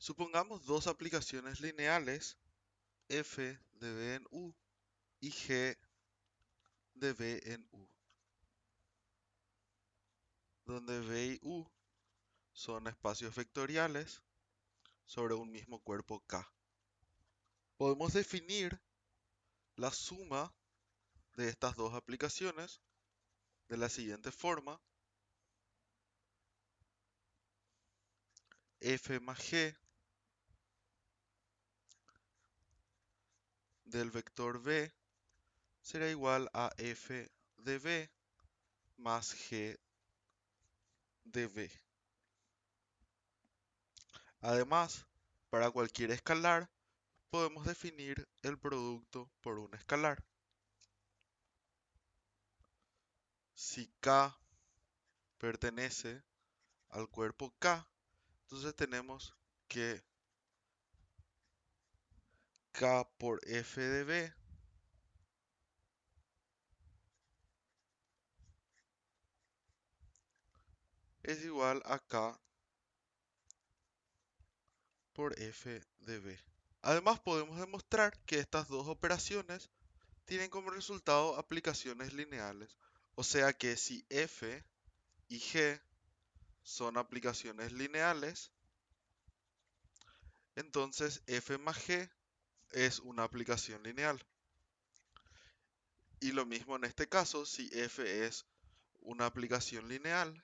Supongamos dos aplicaciones lineales, f de b en u y g de b en u, donde b y u son espacios vectoriales sobre un mismo cuerpo K. Podemos definir la suma de estas dos aplicaciones de la siguiente forma: f más g del vector b será igual a f de b más g de b. Además, para cualquier escalar, podemos definir el producto por un escalar. Si K pertenece al cuerpo K, entonces tenemos que K por f de b es igual a K por f de b. Además, podemos demostrar que estas dos operaciones tienen como resultado aplicaciones lineales. O sea que si f y g son aplicaciones lineales, entonces f más g es una aplicación lineal. Y lo mismo en este caso, si f es una aplicación lineal,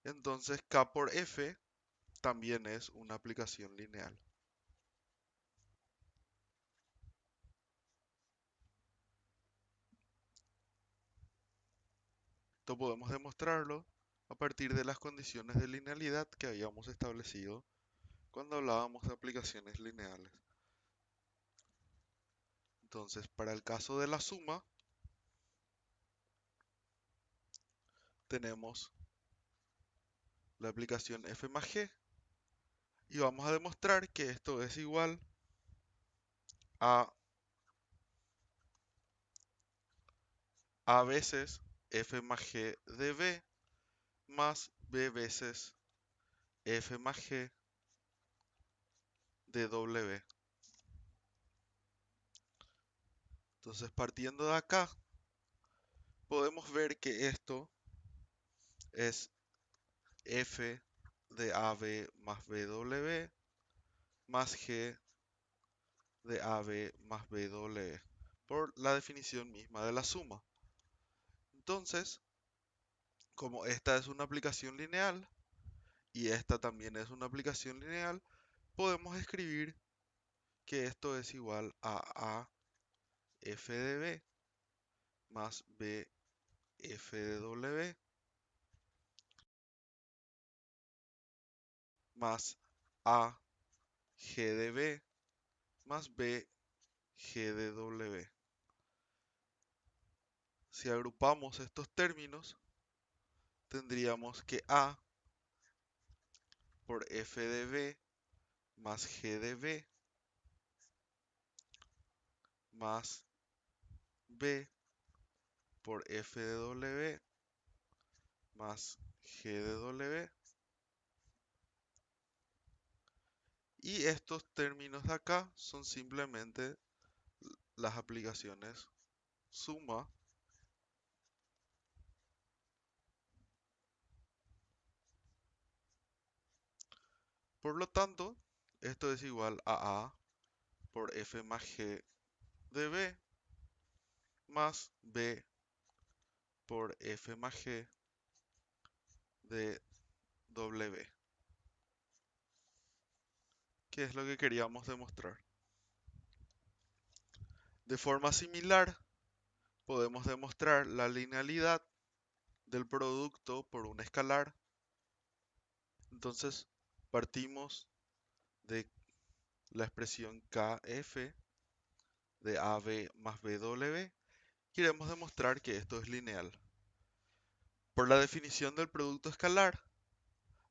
entonces k por f también es una aplicación lineal. Esto podemos demostrarlo a partir de las condiciones de linealidad que habíamos establecido cuando hablábamos de aplicaciones lineales. Entonces, para el caso de la suma, tenemos la aplicación f más g y vamos a demostrar que esto es igual a veces f más g de b más b veces f más g de w. Entonces, partiendo de acá, podemos ver que esto es f de ab más bw más g de ab más bw por la definición misma de la suma. Entonces, como esta es una aplicación lineal y esta también es una aplicación lineal, podemos escribir que esto es igual a f de b más b f de w más a g de b más b g de w. Si agrupamos estos términos, tendríamos que a por f de b más g de b más b por f de w más g de w. Y estos términos de acá son simplemente las aplicaciones suma. Por lo tanto, esto es igual a por f más g de b más b por f más g de w, que es lo que queríamos demostrar. De forma similar, podemos demostrar la linealidad del producto por un escalar. Entonces, partimos de la expresión kf de ab más bw. Queremos demostrar que esto es lineal. Por la definición del producto escalar,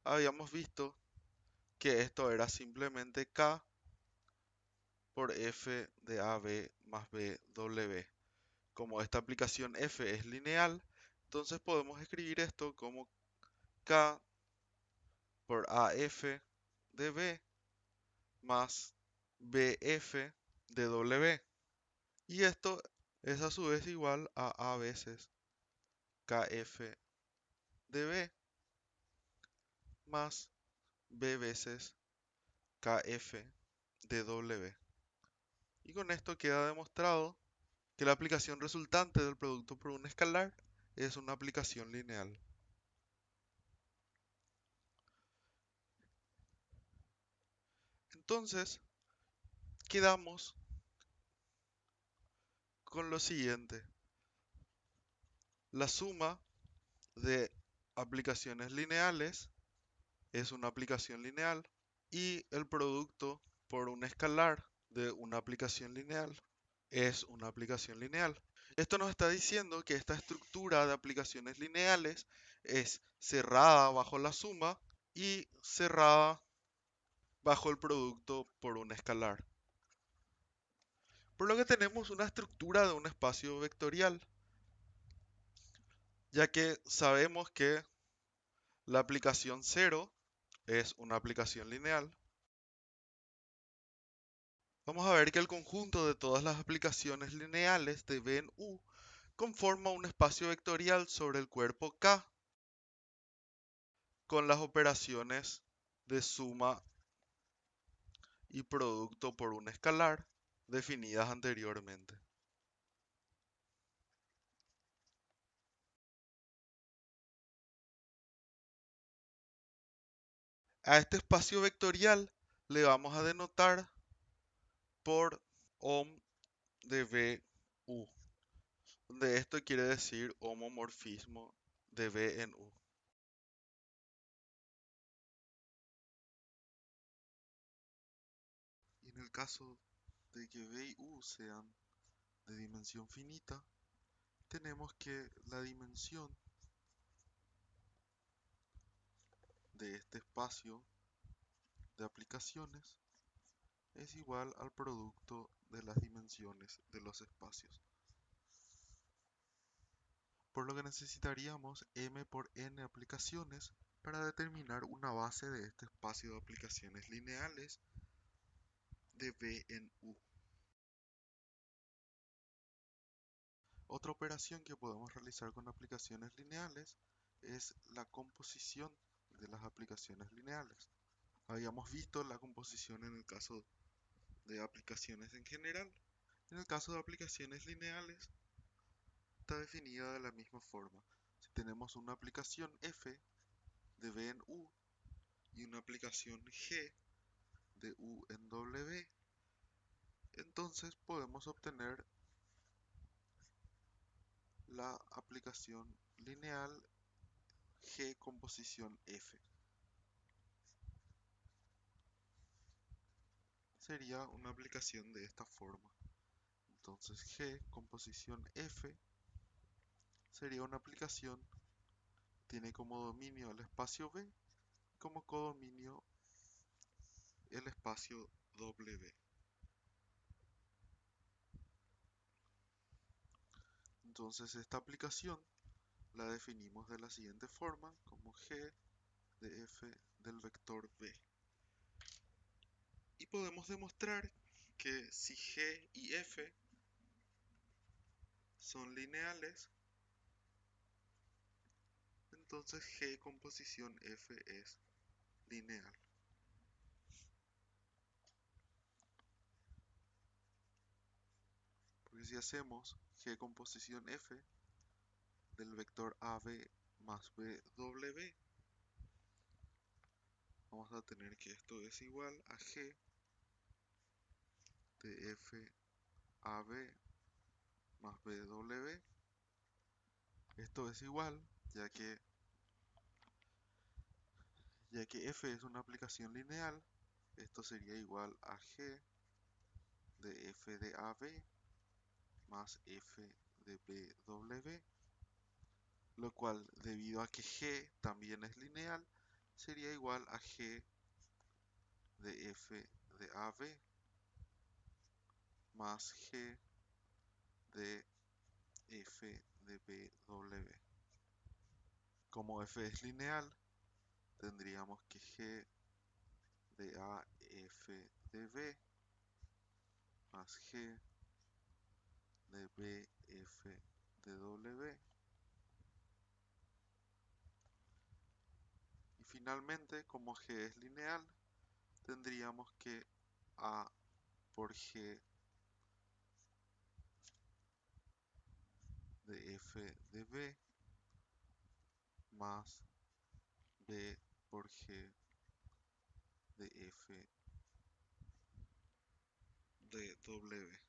habíamos visto que esto era simplemente k por f de ab más bw. Como esta aplicación f es lineal, entonces podemos escribir esto como k por af de B más BF de W. Y esto es a su vez igual a veces KF de B más B veces KF de W. Y con esto queda demostrado que la aplicación resultante del producto por un escalar es una aplicación lineal. Entonces, quedamos con lo siguiente. La suma de aplicaciones lineales es una aplicación lineal y el producto por un escalar de una aplicación lineal es una aplicación lineal. Esto nos está diciendo que esta estructura de aplicaciones lineales es cerrada bajo la suma y cerrada bajo el producto por un escalar. Por lo que tenemos una estructura de un espacio vectorial, ya que sabemos que la aplicación 0 es una aplicación lineal. Vamos a ver que el conjunto de todas las aplicaciones lineales de B en U conforma un espacio vectorial sobre el cuerpo K con las operaciones de suma y producto por un escalar definidas anteriormente. A este espacio vectorial le vamos a denotar por OM de BU, donde esto quiere decir homomorfismo de B en U. Y en el caso de que B y U sean de dimensión finita, tenemos que la dimensión de este espacio de aplicaciones es igual al producto de las dimensiones de los espacios. Por lo que necesitaríamos m por n aplicaciones para determinar una base de este espacio de aplicaciones lineales de B en U. Otra operación que podemos realizar con aplicaciones lineales es la composición de las aplicaciones lineales. Habíamos visto la composición en el caso de aplicaciones en general. En el caso de aplicaciones lineales está definida de la misma forma. Si tenemos una aplicación f de B en U y una aplicación g de U en W, entonces podemos obtener la aplicación lineal G composición F. Sería una aplicación de esta forma. Entonces G composición F sería una aplicación que tiene como dominio el espacio B y como codominio el espacio W. Entonces esta aplicación la definimos de la siguiente forma como G de F del vector B. Y podemos demostrar que si G y F son lineales, entonces G composición F es lineal. Porque si hacemos G composición F del vector AB más BW, vamos a tener que esto es igual a G de F AB más BW. Esto es igual, ya que F es una aplicación lineal, esto sería igual a G de F de AB más F de BW, lo cual, debido a que G también es lineal, sería igual a G de F de AB más G de F de BW. Como F es lineal, tendríamos que G de f de b más g de bf de w. Y finalmente, como g es lineal, tendríamos que a por g de f de b más b por g de f de w.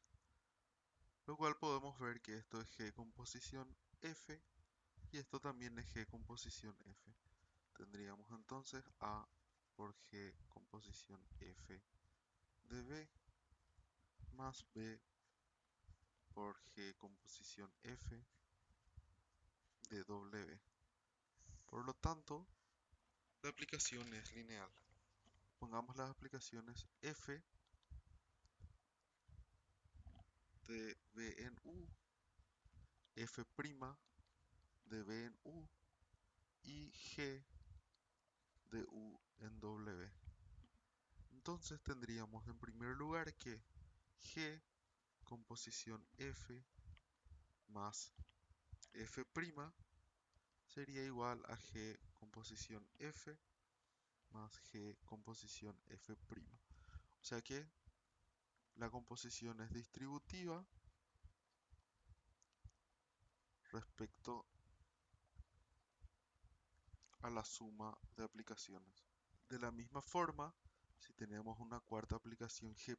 Lo cual podemos ver que esto es g con posición f y esto también es g con posición f. Tendríamos entonces a por g con posición f de b más b por g con posición f de w. Por lo tanto, la aplicación es lineal. Pongamos las aplicaciones f de b en u, f' de b en u y g de u en w. Entonces tendríamos en primer lugar que g con posición f más f' sería igual a g con posición f más g con posición f'. O sea que la composición es distributiva respecto a la suma de aplicaciones. De la misma forma, si tenemos una cuarta aplicación g'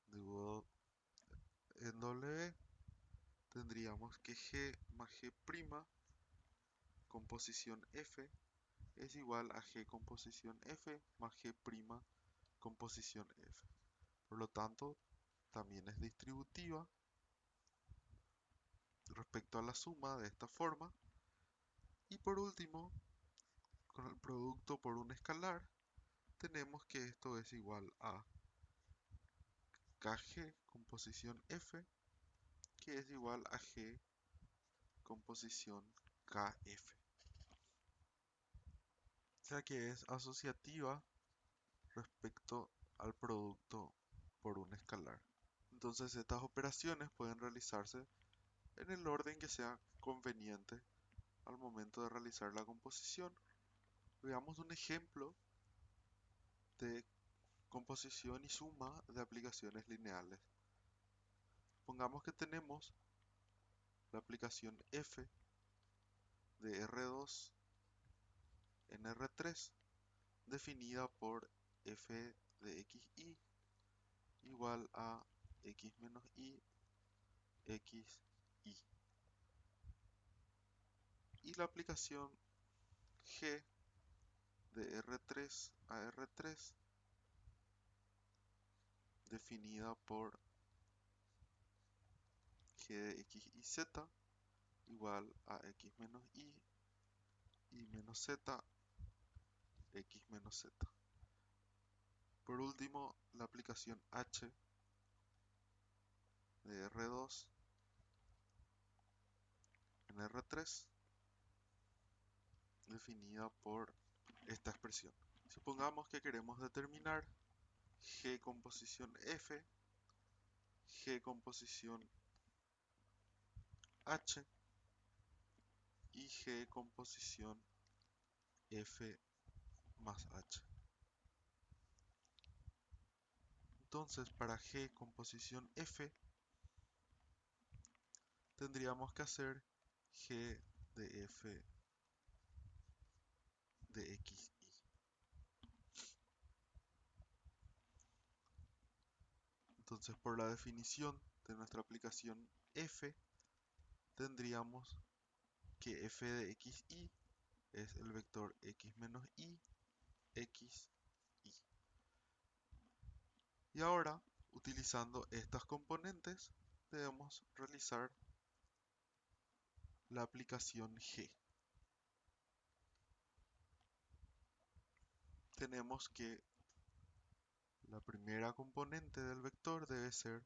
de u en w, tendríamos que g más g' con posición f es igual a g con posición f más g' con posición f. Por lo tanto, también es distributiva respecto a la suma de esta forma. Y por último, con el producto por un escalar, tenemos que esto es igual a kg con posición f, que es igual a g con posición kf. O sea que es asociativa respecto al producto por un escalar. Entonces estas operaciones pueden realizarse en el orden que sea conveniente al momento de realizar la composición. Veamos un ejemplo de composición y suma de aplicaciones lineales. Pongamos que tenemos la aplicación f de R2 en R3 definida por f de xy igual a x menos y, xy. Y la aplicación g de R3 a R3 definida por g de x y z igual a x menos y menos z, x menos z. Por último, la aplicación h de R2 en R3 definida por esta expresión. Supongamos que queremos determinar g con posición f, g con posición h y g con posición f más h. Entonces, para g con posición f, tendríamos que hacer g de f de xy. Entonces, por la definición de nuestra aplicación f, tendríamos que f de xy es el vector x menos y, x, y. Y ahora, utilizando estas componentes, debemos realizar la aplicación g. Tenemos que la primera componente del vector debe ser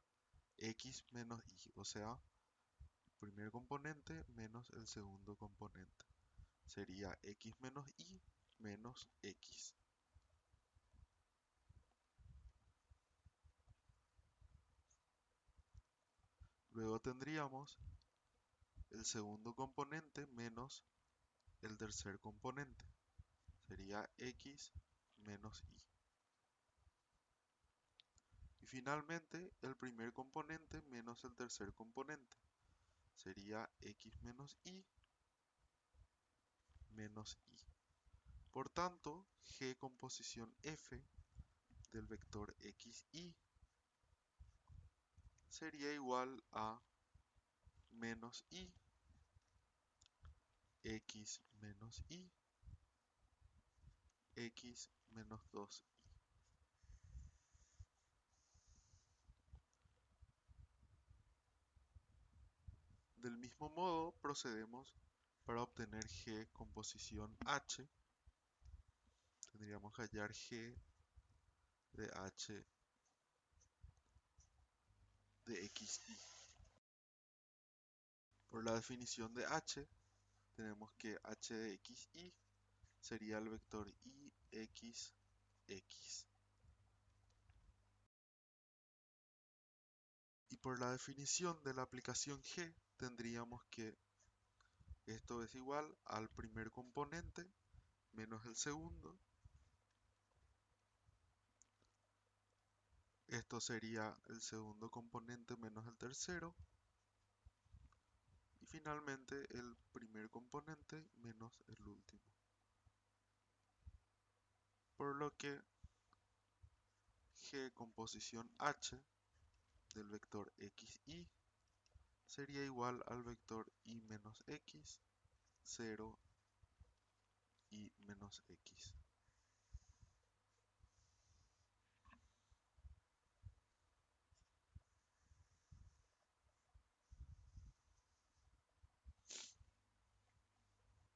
x menos y, o sea, el primer componente menos el segundo componente. Sería x menos y menos x. Luego tendríamos el segundo componente menos el tercer componente. Sería x menos y. Y finalmente el primer componente menos el tercer componente. Sería x menos y menos y. Por tanto, g composición f del vector xy sería igual a menos y x menos y x menos 2. Del mismo modo procedemos para obtener g composición h. Tendríamos que hallar g de h de xy. Por la definición de h, tenemos que h de xy sería el vector y x. Y por la definición de la aplicación g, tendríamos que esto es igual al primer componente menos el segundo. Esto sería el segundo componente menos el tercero. Y finalmente el primer componente menos el último. Por lo que g composición h del vector xy sería igual al vector y menos x, 0 y menos x.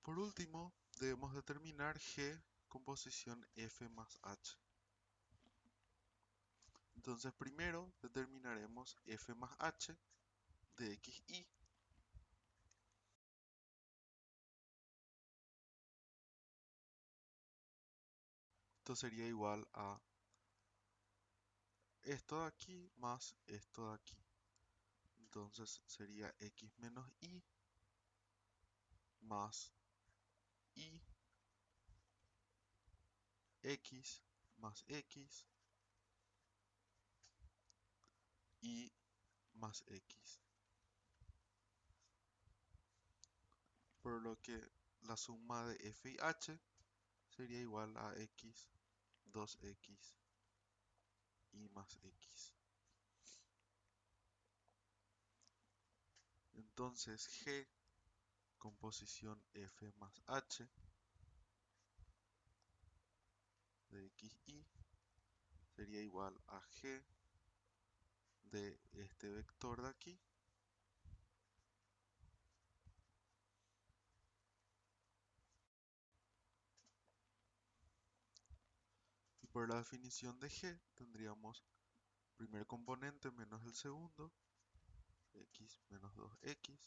Por último, debemos determinar g composición f más h. Entonces primero determinaremos f más h de xy. Esto sería igual a esto de aquí más esto de aquí. Entonces sería x menos y más y x más x y más x. Por lo que la suma de f y h sería igual a x, 2x y más x. Entonces g composición f más h de xy sería igual a g de este vector de aquí y por la definición de g tendríamos primer componente menos el segundo, x menos 2x,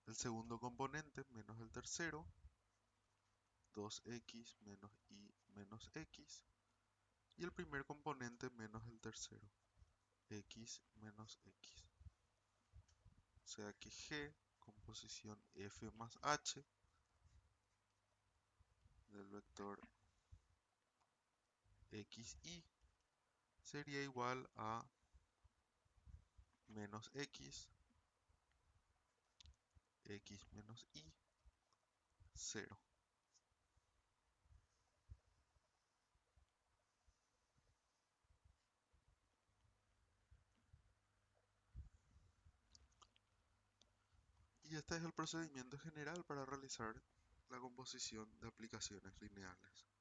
el segundo componente menos el tercero, 2x menos y menos x, y el primer componente menos el tercero, x menos x. O sea que g composición f más h del vector xy sería igual a menos x, x menos y, 0. Y este es el procedimiento general para realizar la composición de aplicaciones lineales.